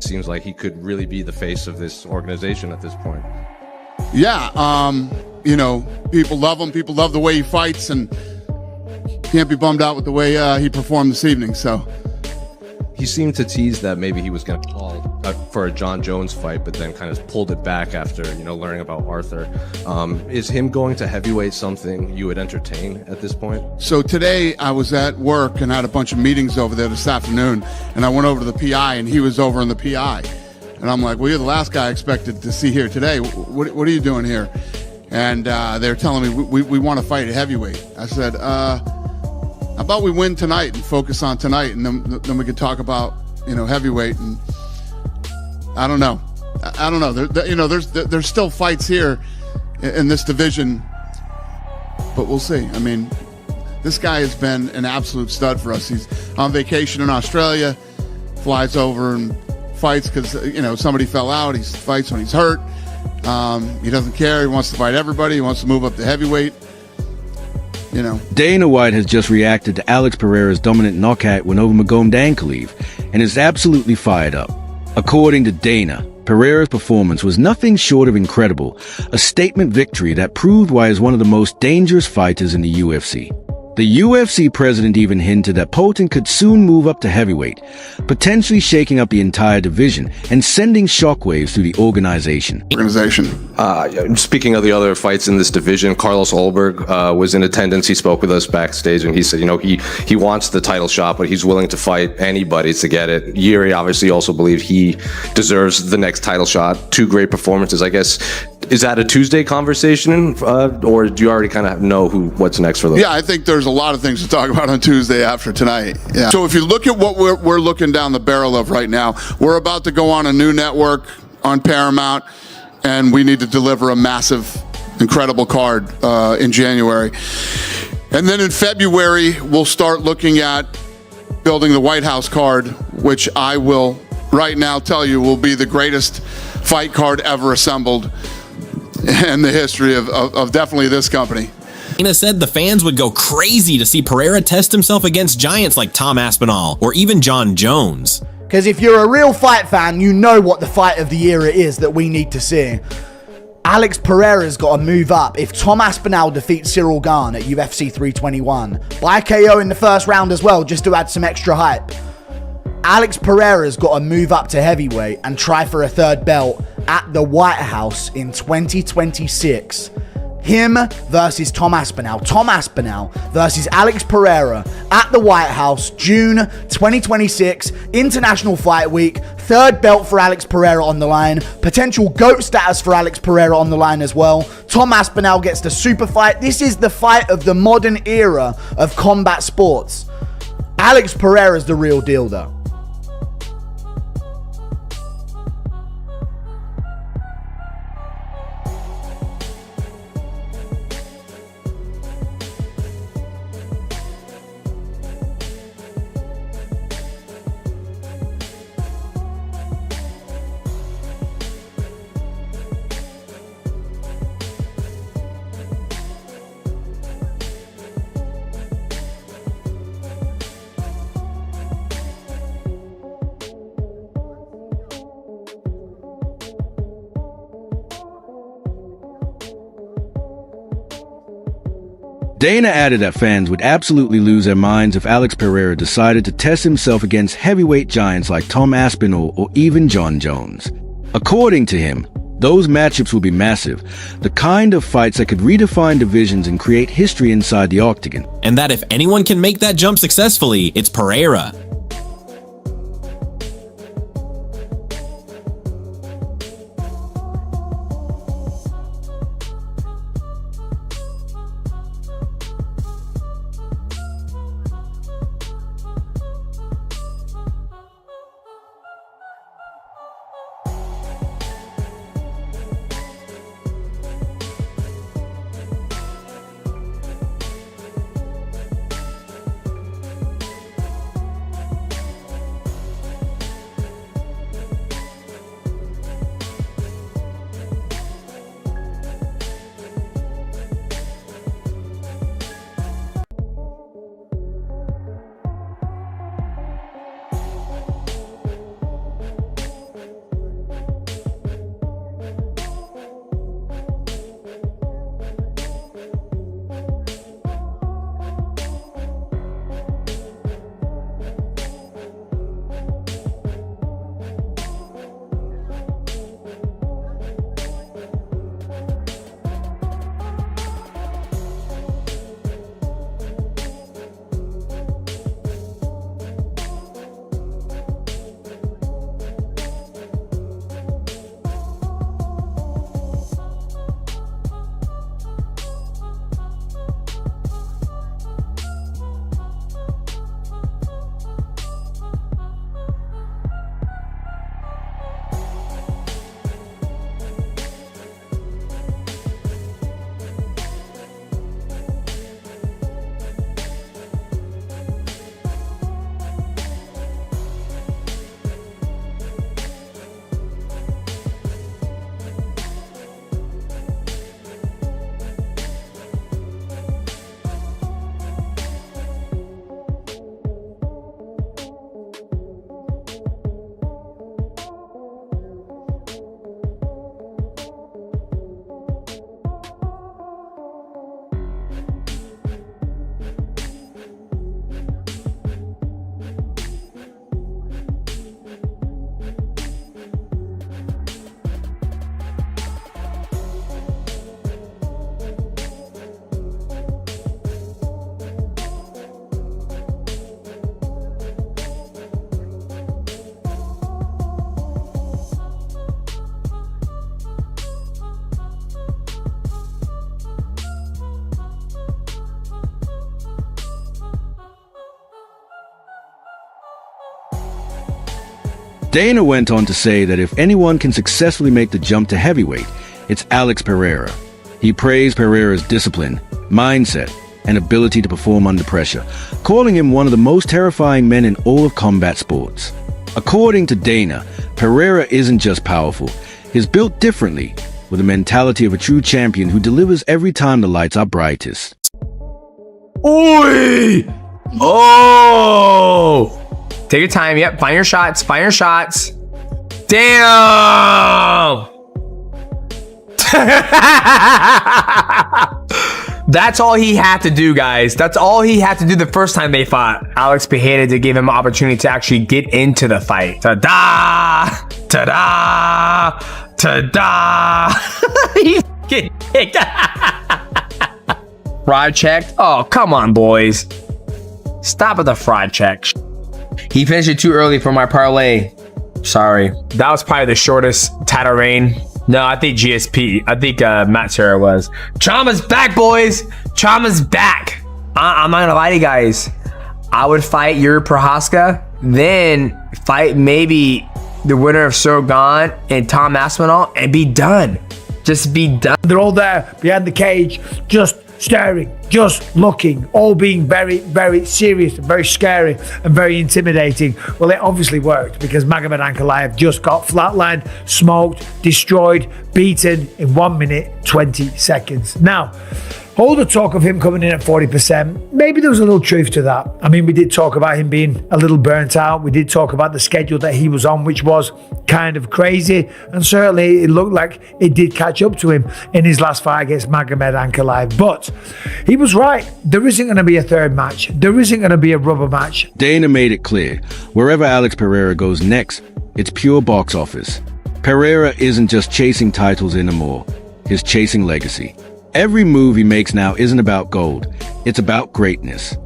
Seems like he could really be the face of this organization at this point. Yeah, you know, people love him. People love the way he fights, and can't be bummed out with the way he performed this evening. So he seemed to tease that maybe he was going to call for a Jon Jones fight, but then kind of pulled it back after, you know, learning about Arthur. Is him going to heavyweight something you would entertain at this point? So today I was at work and had a bunch of meetings over there this afternoon, and I went over to the PI, and he was over in the PI. And I'm like, well, you're the last guy I expected to see here today. What are you doing here? And they're telling me we want to fight at heavyweight. I said, how about we win tonight and focus on tonight, and then we can talk about, you know, heavyweight. And I don't know. I don't know. You know, there's still fights here in this division, but we'll see. I mean, this guy has been an absolute stud for us. He's on vacation in Australia, flies over and fights because, you know, somebody fell out. He fights when he's hurt. He doesn't care. He wants to fight everybody. He wants to move up to heavyweight. You know. Dana White has just reacted to Alex Pereira's dominant knockout win over Magomed Ankalaev and is absolutely fired up. According to Dana, Pereira's performance was nothing short of incredible, a statement victory that proved why he is one of the most dangerous fighters in the UFC. The UFC president even hinted that Poatan could soon move up to heavyweight, potentially shaking up the entire division and sending shockwaves through the organization. Speaking of the other fights in this division, Carlos Ulberg was in attendance. He spoke with us backstage, and he said, you know, he wants the title shot, but he's willing to fight anybody to get it. Yuri obviously also believed he deserves the next title shot. Two great performances, I guess. Is that a Tuesday conversation, or do you already kind of know what's next for them? Yeah, I think there's a lot of things to talk about on Tuesday after tonight. Yeah. So if you look at what we're looking down the barrel of right now, we're about to go on a new network on Paramount, and we need to deliver a massive, incredible card in January. And then in February, we'll start looking at building the White House card, which I will right now tell you will be the greatest fight card ever assembled in the history of definitely this company. Dana said the fans would go crazy to see Pereira test himself against giants like Tom Aspinall or even Jon Jones. Because if you're a real fight fan, you know what the fight of the era is that we need to see. Alex Pereira's got to move up. If Tom Aspinall defeats Cyril Gane at UFC 321, by KO in the first round as well, just to add some extra hype, Alex Pereira's got to move up to heavyweight and try for a third belt at the White House in 2026. Him versus Tom Aspinall. Tom Aspinall versus Alex Pereira at the White House, June 2026, International Fight Week. Third belt for Alex Pereira on the line. Potential GOAT status for Alex Pereira on the line as well. Tom Aspinall gets the super fight. This is the fight of the modern era of combat sports. Alex Pereira's the real deal though. Dana added that fans would absolutely lose their minds if Alex Pereira decided to test himself against heavyweight giants like Tom Aspinall or even Jon Jones. According to him, those matchups will be massive, the kind of fights that could redefine divisions and create history inside the octagon. And that if anyone can make that jump successfully, it's Pereira. Dana went on to say that if anyone can successfully make the jump to heavyweight, it's Alex Pereira. He praised Pereira's discipline, mindset, and ability to perform under pressure, calling him one of the most terrifying men in all of combat sports. According to Dana, Pereira isn't just powerful, he's built differently, with the mentality of a true champion who delivers every time the lights are brightest. Oi! Oh! Take your time. Yep. Find your shots. Find your shots. Damn! That's all he had to do, guys. That's all he had to do the first time they fought. Alex Pereira to give him an opportunity to actually get into the fight. Ta-da! Ta-da! Ta-da! He's getting kicked. Fraud checked? Oh, come on, boys. Stop with the fraud check. He finished it too early for my parlay. Sorry. That was probably the shortest title reign. No, I think GSP. I think Matt Serra was. Chama's back, boys. Chama's back. I'm not gonna lie to you guys. I would fight Yuri Prochazka, then fight maybe the winner of Sorgan and Tom Aspinall and be done. Just be done. They're all there behind the cage, just staring, just looking, all being very, very serious and very scary and very intimidating. Well, it obviously worked because Magomed Ankalaev just got flatlined, smoked, destroyed, beaten in 1 minute, 20 seconds. Now, all the talk of him coming in at 40%, maybe there was a little truth to that. I mean, we did talk about him being a little burnt out. We did talk about the schedule that he was on, which was kind of crazy. And certainly it looked like it did catch up to him in his last fight against Magomed Ankalaev. But he was right. There isn't going to be a third match. There isn't going to be a rubber match. Dana made it clear, wherever Alex Pereira goes next, it's pure box office. Pereira isn't just chasing titles anymore, he's chasing legacy. Every move he makes now isn't about gold, it's about greatness.